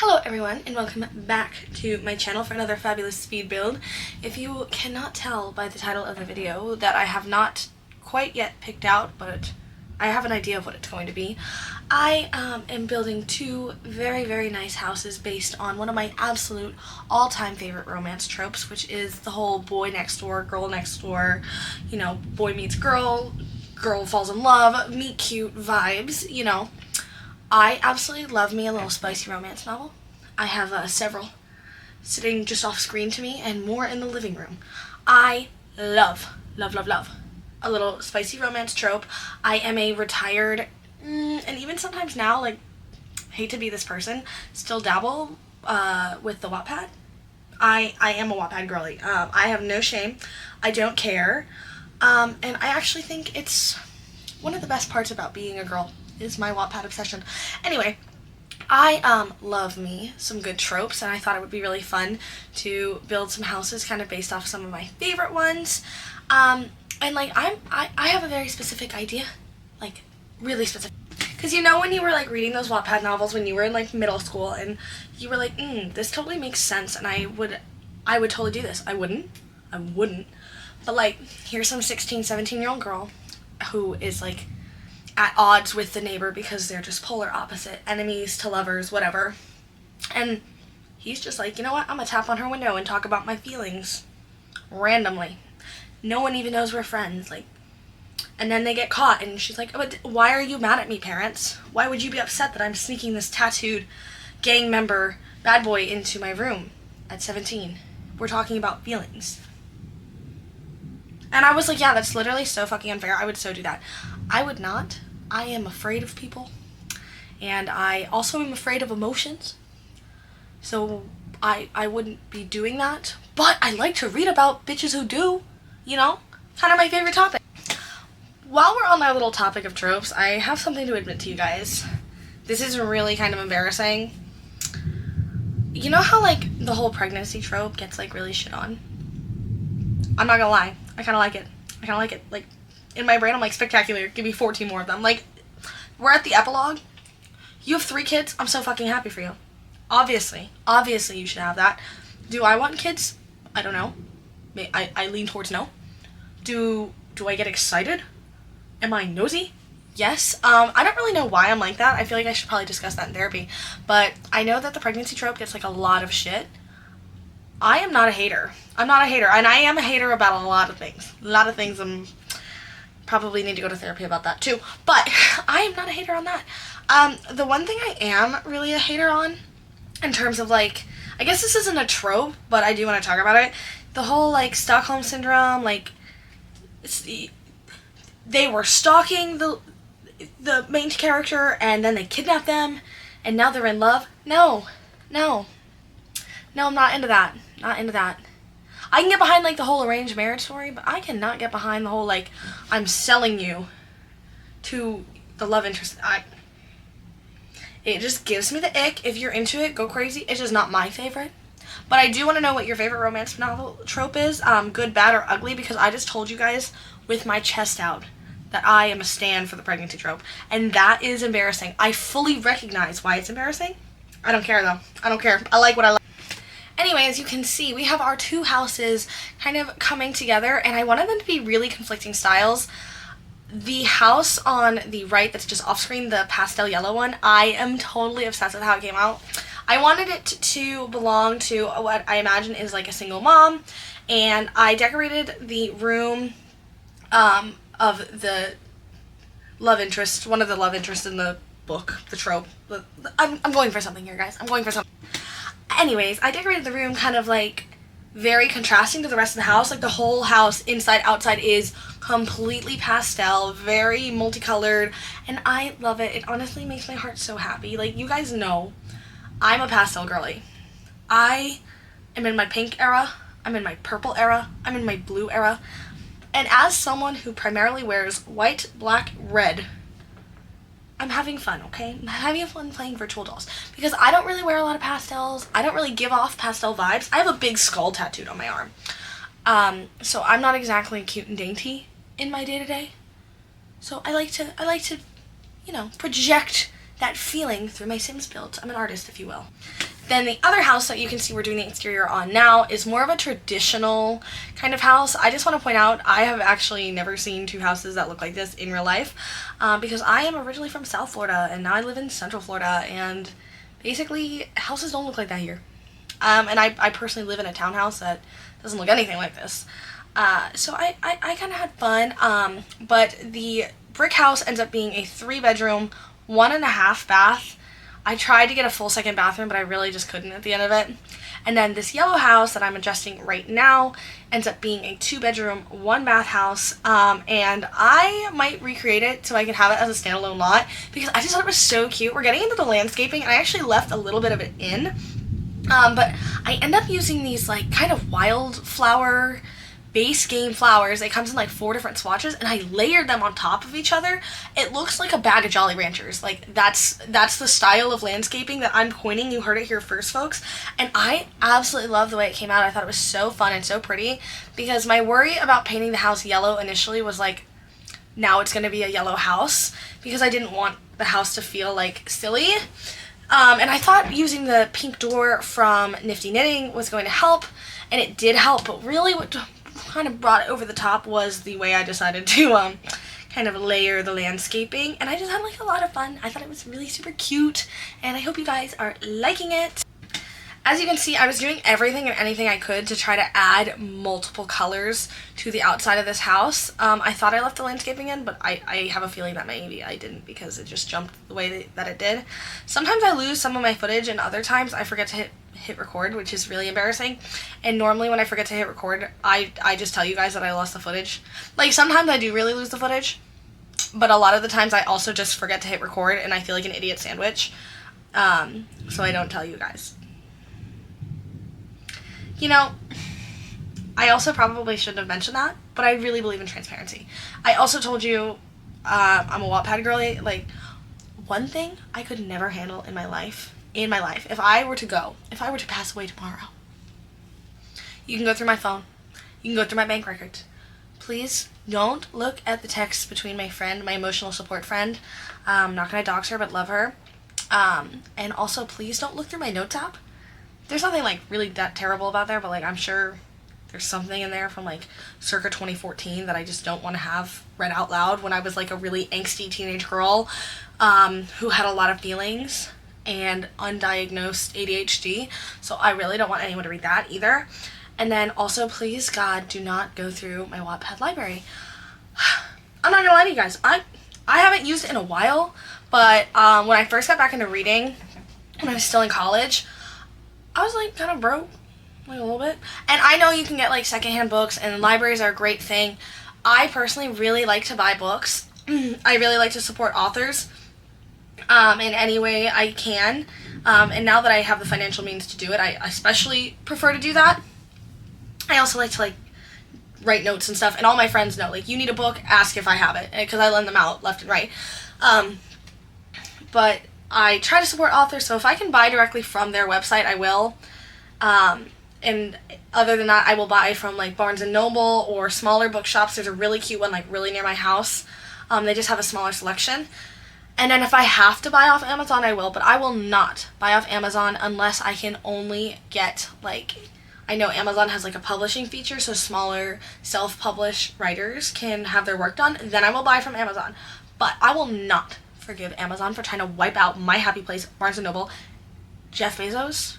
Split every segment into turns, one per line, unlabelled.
Hello everyone and welcome back to my channel for another fabulous speed build. If you cannot tell by the title of the video that I have not quite yet picked out, but I have an idea of what it's going to be, I am building two very nice houses based on one of my absolute all-time favorite romance tropes, which is the whole boy next door, girl next door, you know, boy meets girl, girl falls in love, meet cute vibes, you know. I absolutely love me a little spicy romance novel. I have several sitting just off screen to me and more in the living room. I love a little spicy romance trope. I am a retired, and even sometimes now, like, hate to be this person, still dabble with the Wattpad. I am a Wattpad girly. I have no shame. I don't care. And I actually think it's one of the best parts about being a girl is my Wattpad obsession. Anyway, I love me some good tropes, and I thought it would be really fun to build some houses kind of based off some of my favorite ones. And like I have a very specific idea, like really specific. Because you know when you were like reading those Wattpad novels when you were in like middle school and you were like, this totally makes sense and I would totally do this. I wouldn't. But like, here's some 16, 17-year-old girl who is like at odds with the neighbor because they're just polar opposite, enemies to lovers, whatever. And he's just like, you know what, I'm gonna tap on her window and talk about my feelings randomly. No one even knows we're friends, like, and then they get caught and she's like, but why are you mad at me, parents? Why would you be upset that I'm sneaking this tattooed gang member bad boy into my room at 17? We're talking about feelings. And I was like, yeah, that's literally so fucking unfair. I would so do that. I would not. I am afraid of people. And I also am afraid of emotions. So I wouldn't be doing that. But I like to read about bitches who do. You know? Kind of my favorite topic. While we're on my little topic of tropes, I have something to admit to you guys. This is really kind of embarrassing. You know how, like, the whole pregnancy trope gets, like, really shit on? I'm not gonna lie. I kind of like it. Like, in my brain, I'm like, spectacular. Give me 14 more of them. Like, we're at the epilogue. You have 3 kids. I'm so fucking happy for you. Obviously you should have that. Do I want kids? I don't know. I lean towards no. Do I get excited? Am I nosy? Yes. I don't really know why I'm like that. I feel like I should probably discuss that in therapy. But I know that the pregnancy trope gets, like, a lot of shit. I am not a hater. I'm not a hater. And I am a hater about a lot of things. Probably need to go to therapy about that too. But I am not a hater on that. The one thing I am really a hater on, in terms of, like, I guess this isn't a trope, but I do want to talk about it. The whole, like, Stockholm Syndrome, like, they were stalking the main character, and then they kidnapped them, and now they're in love. No, I'm not into that. I can get behind, like, the whole arranged marriage story, but I cannot get behind the whole, like, I'm selling you to the love interest. It just gives me the ick. If you're into it, go crazy. It's just not my favorite. But I do want to know what your favorite romance novel trope is, good, bad, or ugly, because I just told you guys with my chest out that I am a stan for the pregnancy trope, and that is embarrassing. I fully recognize why it's embarrassing. I don't care, though. I don't care. I like what I like. Anyway, as you can see, we have our two houses kind of coming together, and I wanted them to be really conflicting styles. The house on the right that's just off screen, the pastel yellow one, I am totally obsessed with how it came out. I wanted it to belong to what I imagine is like a single mom, and I decorated the room of the love interest, one of the love interests in the book, the trope. I'm going for something here, guys. I'm going for something. Anyways, I decorated the room kind of like very contrasting to the rest of the house. Like, the whole house, inside, outside, is completely pastel, very multicolored, and I love it. It honestly makes my heart so happy. Like, you guys know, I'm a pastel girly. I am in my pink era, I'm in my purple era, I'm in my blue era, and as someone who primarily wears white, black, red, I'm having fun, okay? I'm having fun playing virtual dolls, because I don't really wear a lot of pastels. I don't really give off pastel vibes. I have a big skull tattooed on my arm. So I'm not exactly cute and dainty in my day-to-day. So I like to, you know, project that feeling through my Sims builds. I'm an artist, if you will. Then the other house that you can see we're doing the exterior on now is more of a traditional kind of house. I just want to point out, I have actually never seen two houses that look like this in real life, because I am originally from South Florida and now I live in Central Florida, and basically houses don't look like that here. And I personally live in a townhouse that doesn't look anything like this. So I kind of had fun, but the brick house ends up being a 3-bedroom, 1.5 bath. I tried to get a full second bathroom, but I really just couldn't at the end of it. And then this yellow house that I'm adjusting right now ends up being a 2-bedroom, 1-bath house, and I might recreate it so I can have it as a standalone lot, because I just thought it was so cute. We're getting into the landscaping, and I actually left a little bit of it in, but I end up using these like kind of wildflower base game flowers. It comes in like 4 different swatches, and I layered them on top of each other. It looks like a bag of Jolly Ranchers. Like that's the style of landscaping that I'm coining. You heard it here first, folks. And I absolutely love the way it came out. I thought it was so fun and so pretty, because my worry about painting the house yellow initially was like, now it's going to be a yellow house, because I didn't want the house to feel like silly. And I thought using the pink door from Nifty Knitting was going to help, and it did help, but really what kind of brought it over the top was the way I decided to kind of layer the landscaping, and I just had like a lot of fun. I thought it was really super cute, and I hope you guys are liking it. As you can see, I was doing everything and anything I could to try to add multiple colors to the outside of this house. I thought I left the landscaping in, but I have a feeling that maybe I didn't, because it just jumped the way that it did. Sometimes I lose some of my footage, and other times I forget to hit record, which is really embarrassing. And normally when I forget to hit record, I just tell you guys that I lost the footage. Like, sometimes I do really lose the footage, but a lot of the times I also just forget to hit record, and I feel like an idiot sandwich. So I don't tell you guys. You know, I also probably shouldn't have mentioned that, but I really believe in transparency. I also told you I'm a Wattpad girly. Like, one thing I could never handle in my life, if I were to pass away tomorrow, you can go through my phone, you can go through my bank records. Please don't look at the texts between my friend, my emotional support friend. I'm not going to dox her, but love her. And also, please don't look through my notes app. There's nothing like really that terrible about there, but like I'm sure there's something in there from like circa 2014 that I just don't want to have read out loud, when I was like a really angsty teenage girl who had a lot of feelings and undiagnosed ADHD. So I really don't want anyone to read that either. And then also, please God, do not go through my Wattpad library. I'm not gonna lie to you guys, I haven't used it in a while, but when I first got back into reading, when I was still in college, I was like kind of broke, like a little bit. And I know you can get like secondhand books, and libraries are a great thing. I personally really like to buy books. I really like to support authors in any way I can. And now that I have the financial means to do it, I especially prefer to do that. I also like to like write notes and stuff, and all my friends know, like, you need a book, ask if I have it, because I lend them out left and right. But I try to support authors, so if I can buy directly from their website, I will. And other than that, I will buy from like Barnes & Noble or smaller bookshops. There's a really cute one like really near my house. They just have a smaller selection. And then if I have to buy off Amazon, I will, but I will not buy off Amazon unless I can only get like, I know Amazon has like a publishing feature, so smaller self-published writers can have their work done. Then I will buy from Amazon. But I will not forgive Amazon for trying to wipe out my happy place, Barnes & Noble. Jeff Bezos,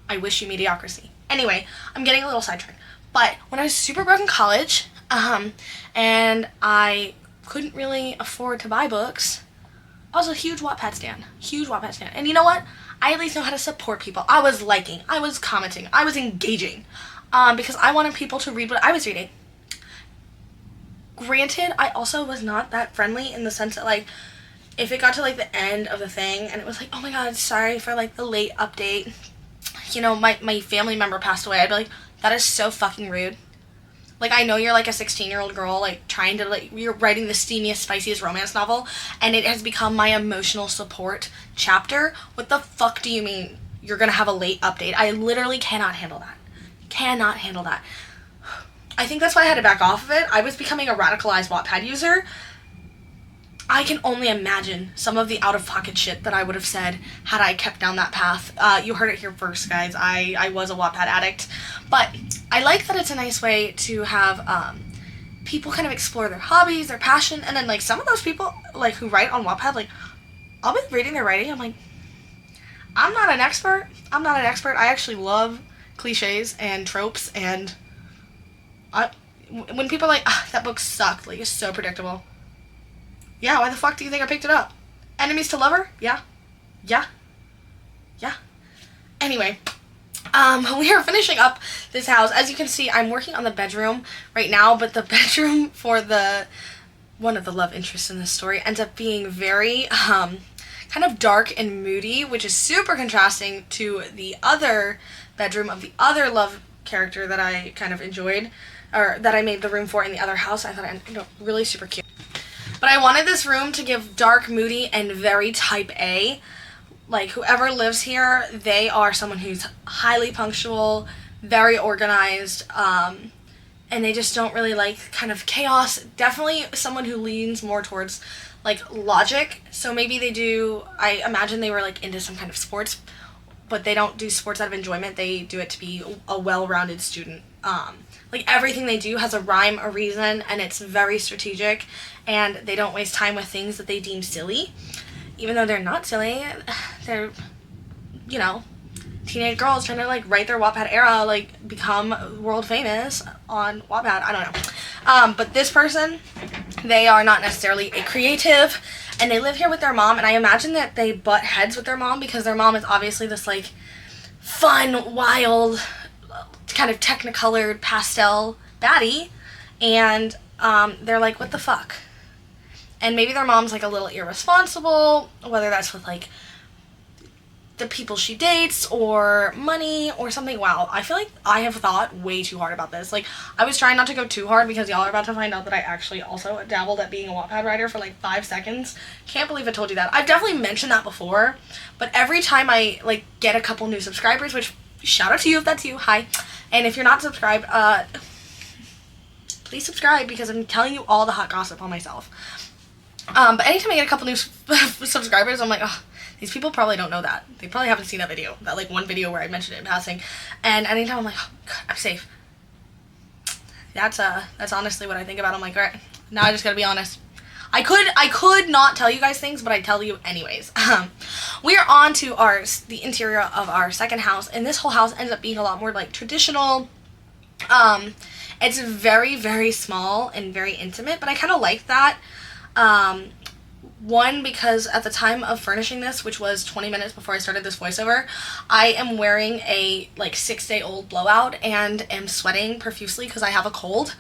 I wish you mediocrity. Anyway, I'm getting a little sidetracked. But when I was super broke in college, and I couldn't really afford to buy books, I was a huge Wattpad stan. And you know what? I at least know how to support people. I was liking, I was commenting, I was engaging, because I wanted people to read what I was reading. Granted, I also was not that friendly in the sense that, like, if it got to like the end of the thing and it was like, oh my god, sorry for like the late update, you know, my family member passed away, I'd be like, that is so fucking rude. Like, I know you're like a 16-year-old girl, like trying to like, you're writing the steamiest, spiciest romance novel, and it has become my emotional support chapter. What the fuck do you mean you're gonna have a late update? I literally cannot handle that. I think that's why I had to back off of it. I was becoming a radicalized Wattpad user. I can only imagine some of the out-of-pocket shit that I would have said had I kept down that path. You heard it here first, guys. I was a Wattpad addict. But I like that it's a nice way to have people kind of explore their hobbies, their passion, and then, like, some of those people, like, who write on Wattpad, like, I'll be reading their writing, I'm like, I'm not an expert. I actually love cliches and tropes, and when people are like, that book sucked, like, it's so predictable. Yeah, why the fuck do you think I picked it up? Enemies to lover? Yeah. Anyway, we are finishing up this house. As you can see, I'm working on the bedroom right now, but the bedroom for one of the love interests in this story ends up being very, kind of dark and moody, which is super contrasting to the other bedroom of the other love character that I kind of enjoyed, or that I made the room for in the other house. I thought it really super cute. But I wanted this room to give dark, moody, and very type A. Like, whoever lives here, they are someone who's highly punctual, very organized, and they just don't really like kind of chaos. Definitely someone who leans more towards, like, logic. So maybe they do, I imagine they were, like, into some kind of sports, but they don't do sports out of enjoyment. They do it to be a well-rounded student. Like, everything they do has a rhyme, a reason, and it's very strategic, and they don't waste time with things that they deem silly. Even though they're not silly, they're, you know, teenage girls trying to, like, write their Wattpad era, like, become world famous on Wattpad. I don't know. But this person, they are not necessarily a creative, and they live here with their mom, and I imagine that they butt heads with their mom because their mom is obviously this, like, fun, wild, kind of technicolored pastel baddie, and they're like, what the fuck? And maybe their mom's, like, a little irresponsible, whether that's with, like, the people she dates or money or something. Wow, I feel like I have thought way too hard about this. Like, I was trying not to go too hard because y'all are about to find out that I actually also dabbled at being a Wattpad writer for, like, 5 seconds. Can't believe I told you that. I've definitely mentioned that before, but every time I, like, get a couple new subscribers, which, shout out to you if that's you, hi. And if you're not subscribed, please subscribe because I'm telling you all the hot gossip on myself. But anytime I get a couple new subscribers, I'm like, oh, these people probably don't know that. They probably haven't seen that video, that, like, one video where I mentioned it in passing. And anytime I'm like, oh, God, I'm safe. That's honestly what I think about. I'm like, all right, now I just gotta be honest. I could not tell you guys things, but I tell you anyways. We are on to the interior of our second house, and this whole house ends up being a lot more, like, traditional. It's very, very small and very intimate, but I kind of like that. One, because at the time of furnishing this, which was 20 minutes before I started this voiceover, I am wearing a, like, 6-day-old blowout and am sweating profusely because I have a cold,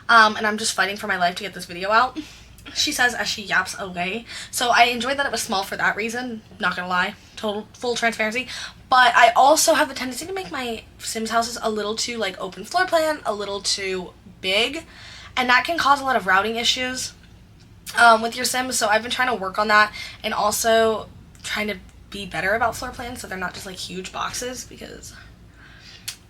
and I'm just fighting for my life to get this video out, she says as she yaps away. So I enjoyed that it was small for that reason, not gonna lie, full transparency. But I also have the tendency to make my Sims houses a little too, like, open floor plan, a little too big, and that can cause a lot of routing issues with your Sims. So I've been trying to work on that, and also trying to be better about floor plans so they're not just, like, huge boxes, because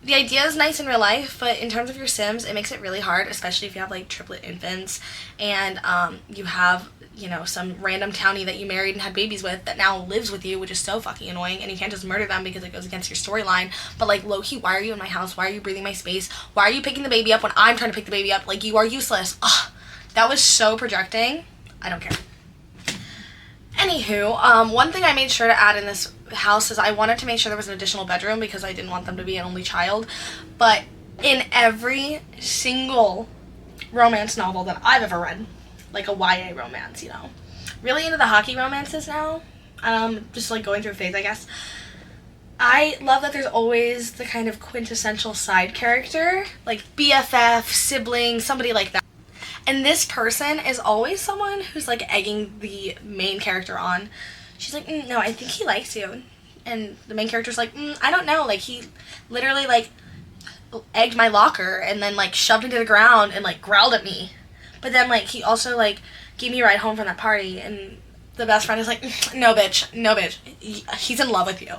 the idea is nice in real life, but in terms of your Sims, it makes it really hard, especially if you have, like, triplet infants, and you have, you know, some random townie that you married and had babies with that now lives with you, which is so fucking annoying, and you can't just murder them because it goes against your storyline. But, like, low-key, why are you in my house? Why are you breathing my space? Why are you picking the baby up when I'm trying to pick the baby up? Like, you are useless. Ugh, that was so projecting. I don't care. Anywho, one thing I made sure to add in this house is I wanted to make sure there was an additional bedroom because I didn't want them to be an only child. But in every single romance novel that I've ever read, like a YA romance, you know, really into the hockey romances now, just, like, going through a phase, I guess, I love that there's always the kind of quintessential side character, like BFF, sibling, somebody like that. And this person is always someone who's, like, egging the main character on. She's like, no, I think he likes you. And the main character's like, I don't know. Like, he literally, like, egged my locker and then, like, shoved me to the ground and, like, growled at me. But then, like, he also, like, gave me a ride home from that party. And the best friend is like, no, bitch. He's in love with you.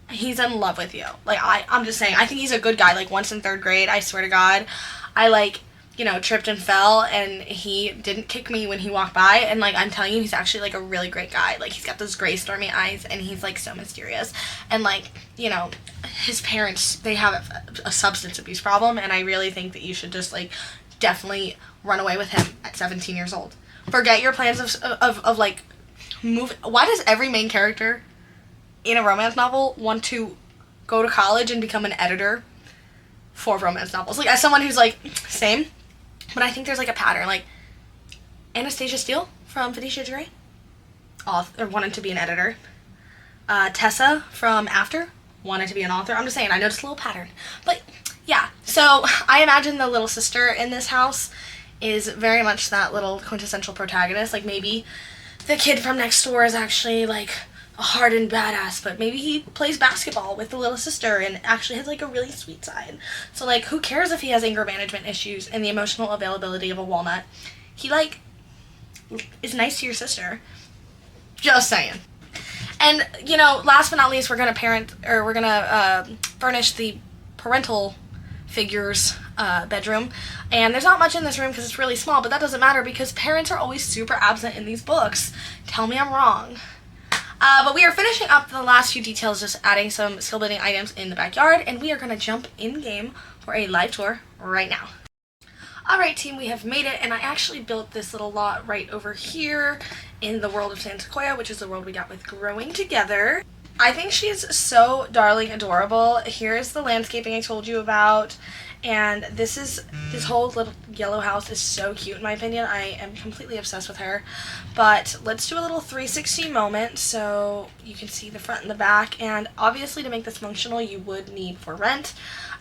He's in love with you. Like, I'm just saying, I think he's a good guy. Like, once in 3rd grade, I swear to God, I, like, you know, tripped and fell, and he didn't kick me when he walked by, and, like, I'm telling you, he's actually, like, a really great guy. Like, he's got those gray, stormy eyes, and he's, like, so mysterious. And, like, you know, his parents, they have a substance abuse problem, and I really think that you should just, like, definitely run away with him at 17 years old. Forget your plans of like, move. Why does every main character in a romance novel want to go to college and become an editor for romance novels? Like, as someone who's, like, same, but I think there's, like, a pattern. Like, Anastasia Steele from 50 Shades of Grey wanted to be an editor. Tessa from After wanted to be an author. I'm just saying, I noticed a little pattern. But, yeah. So, I imagine the little sister in this house is very much that little quintessential protagonist. Like, maybe the kid from next door is actually, like, a hardened badass, but maybe he plays basketball with the little sister and actually has, like, a really sweet side. So, like, who cares if he has anger management issues and the emotional availability of a walnut? He, like, is nice to your sister. Just saying. And, you know, last but not least, we're gonna furnish the parental figures bedroom, and there's not much in this room because it's really small, but that doesn't matter because parents are always super absent in these books. Tell me I'm wrong. But we are finishing up the last few details, just adding some skill building items in the backyard, and we are going to jump in game for a live tour right now. Alright team, we have made it, and I actually built this little lot right over here in the world of San Sequoia, which is the world we got with Growing Together. I think she's so darling adorable. Here's the landscaping I told you about, and this whole little yellow house is so cute in my opinion. I am completely obsessed with her. But let's do a little 360 moment so you can see the front and the back, and obviously to make this functional you would need for rent.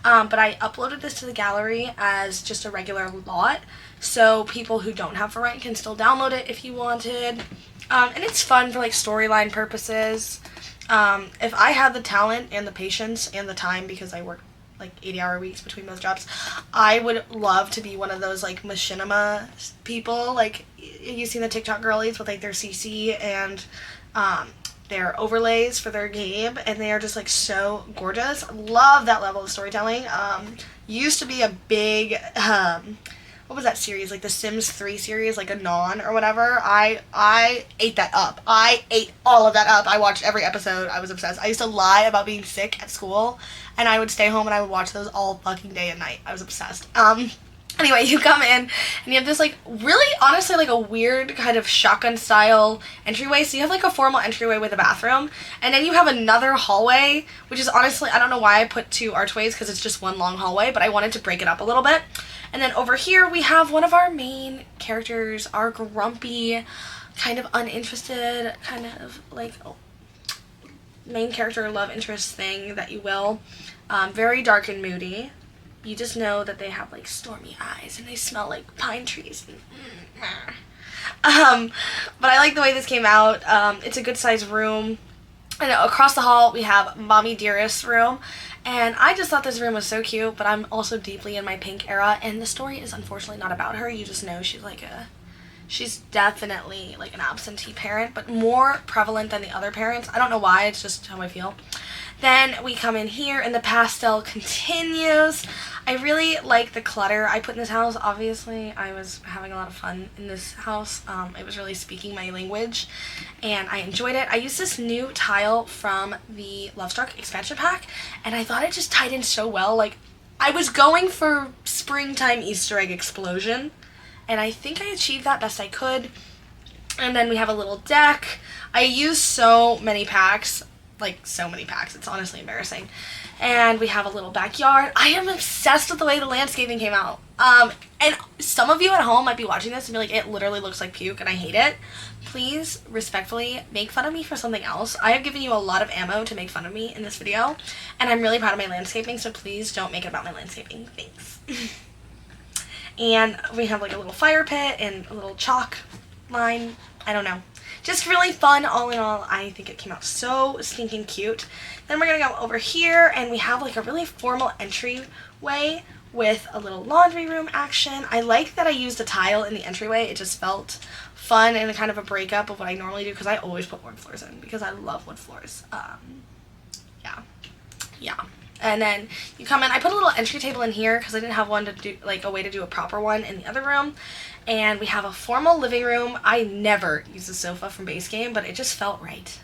But I uploaded this to the gallery as just a regular lot, so people who don't have for rent can still download it if you wanted. And it's fun for, like, storyline purposes. If I had the talent and the patience and the time, because I work like 80-hour weeks between both jobs, I would love to be one of those, like, machinima people. Like, you've seen the TikTok girlies with, like, their CC and their overlays for their game, and they are just, like, so gorgeous. Love that level of storytelling. Used to be a big what was that series, like the Sims 3 series, like Anon or whatever. I ate that up. I ate all of that up. I watched every episode. I was obsessed. I used to lie about being sick at school, and I would stay home and I would watch those all fucking day and night. I was obsessed. Anyway, you come in and you have this, like, really, honestly, like, a weird kind of shotgun style entryway. So you have, like, a formal entryway with a bathroom, and then you have another hallway, which is, honestly, I don't know why I put two archways because it's just one long hallway, but I wanted to break it up a little bit. And then over here we have one of our main characters, our grumpy, kind of uninterested, kind of, like, main character love interest thing that you will. Very dark and moody. You just know that they have, like, stormy eyes and they smell like pine trees. But I like the way this came out. It's a good sized room. And across the hall we have Mommy Dearest's room. And I just thought this room was so cute, but I'm also deeply in my pink era, and the story is unfortunately not about her. You just know she's definitely, like, an absentee parent, but more prevalent than the other parents. I don't know why, it's just how I feel. Then we come in here and the pastel continues. I really like the clutter I put in this house. Obviously, I was having a lot of fun in this house. It was really speaking my language, and I enjoyed it. I used this new tile from the Lovestruck expansion pack, and I thought it just tied in so well. Like, I was going for springtime Easter egg explosion, and I think I achieved that best I could. And then we have a little deck. I used so many packs. Like, so many packs. It's honestly embarrassing. And we have a little backyard. I am obsessed with the way the landscaping came out. And some of you at home might be watching this and be like, it literally looks like puke and I hate it. Please, respectfully, make fun of me for something else. I have given you a lot of ammo to make fun of me in this video, and I'm really proud of my landscaping, so please don't make it about my landscaping. Thanks. And we have, like, a little fire pit and a little chalk line. I don't know. Just really fun, all in all. I think it came out so stinking cute. Then we're gonna go over here, and we have, like, a really formal entryway with a little laundry room action. I like that I used a tile in the entryway. It just felt fun and kind of a breakup of what I normally do, because I always put wood floors in because I love wood floors. Yeah. And then you come in. I put a little entry table in here because I didn't have one to do, like a way to do a proper one in the other room. And we have a formal living room. I never use the sofa from base game, but it just felt right.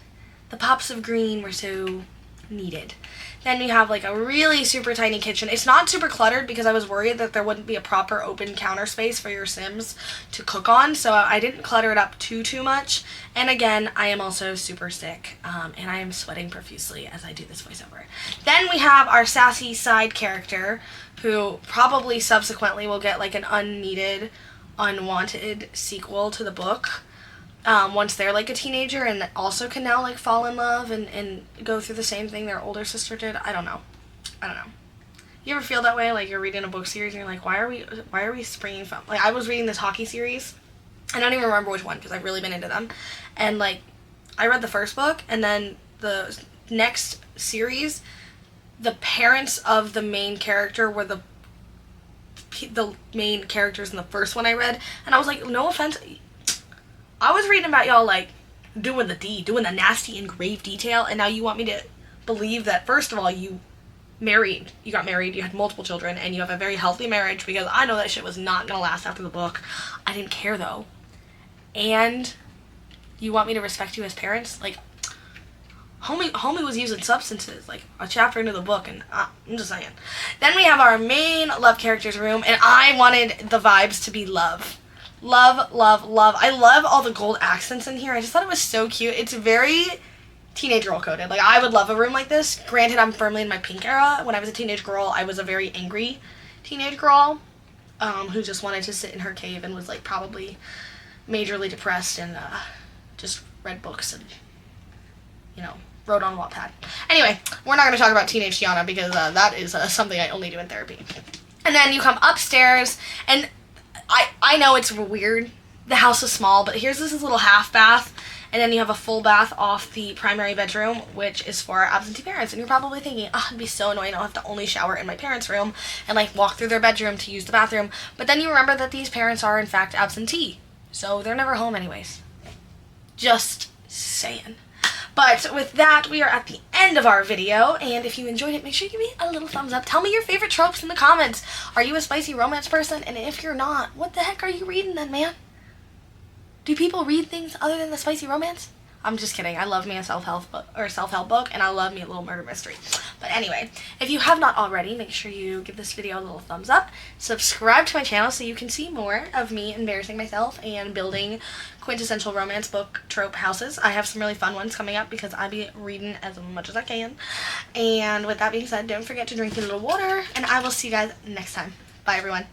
The pops of green were so needed. Then we have like a really super tiny kitchen. It's not super cluttered because I was worried that there wouldn't be a proper open counter space for your Sims to cook on, so I didn't clutter it up too much. And again, I am also super sick, and I am sweating profusely as I do this voiceover. Then we have our sassy side character, who probably subsequently will get like an unneeded, unwanted sequel to the book. Once they're like a teenager and also can now like fall in love and go through the same thing their older sister did. I don't know. You ever feel that way? Like you're reading a book series and you're like, why are we springing from? Like I was reading this hockey series. I don't even remember which one because I've really been into them. And like I read the first book and then the next series, the parents of the main character were the main characters in the first one I read. And I was like, no offense, I was reading about y'all, like, doing the nasty and grave detail, and now you want me to believe that, first of all, you got married, you had multiple children, and you have a very healthy marriage, because I know that shit was not gonna last after the book. I didn't care, though. And you want me to respect you as parents? Like, homie was using substances, like, a chapter into the book, and I'm just saying. Then we have our main love characters room, and I wanted the vibes to be love. Love, love, love. I love all the gold accents in here. I just thought it was so cute. It's very teenage girl coded. Like, I would love a room like this. Granted, I'm firmly in my pink era. When I was a teenage girl, I was a very angry teenage girl who just wanted to sit in her cave and was, like, probably majorly depressed and just read books and, you know, wrote on Wattpad. Anyway, we're not going to talk about teenage Tiana because that is something I only do in therapy. And then you come upstairs, and I know it's weird. The house is small, but here's this little half bath, and then you have a full bath off the primary bedroom, which is for absentee parents. And you're probably thinking, oh, it'd be so annoying. I'll have to only shower in my parents' room and, like, walk through their bedroom to use the bathroom. But then you remember that these parents are, in fact, absentee. So they're never home anyways. Just saying. But with that, we are at the end of our video, and if you enjoyed it, make sure you give me a little thumbs up. Tell me your favorite tropes in the comments. Are you a spicy romance person? And if you're not, what the heck are you reading then, man? Do people read things other than the spicy romance? I'm just kidding. I love me a self-help book, and I love me a little murder mystery. But anyway, if you have not already, make sure you give this video a little thumbs up. Subscribe to my channel so you can see more of me embarrassing myself and building quintessential romance book trope houses. I have some really fun ones coming up because I'll be reading as much as I can. And with that being said, don't forget to drink a little water, and I will see you guys next time. Bye, everyone.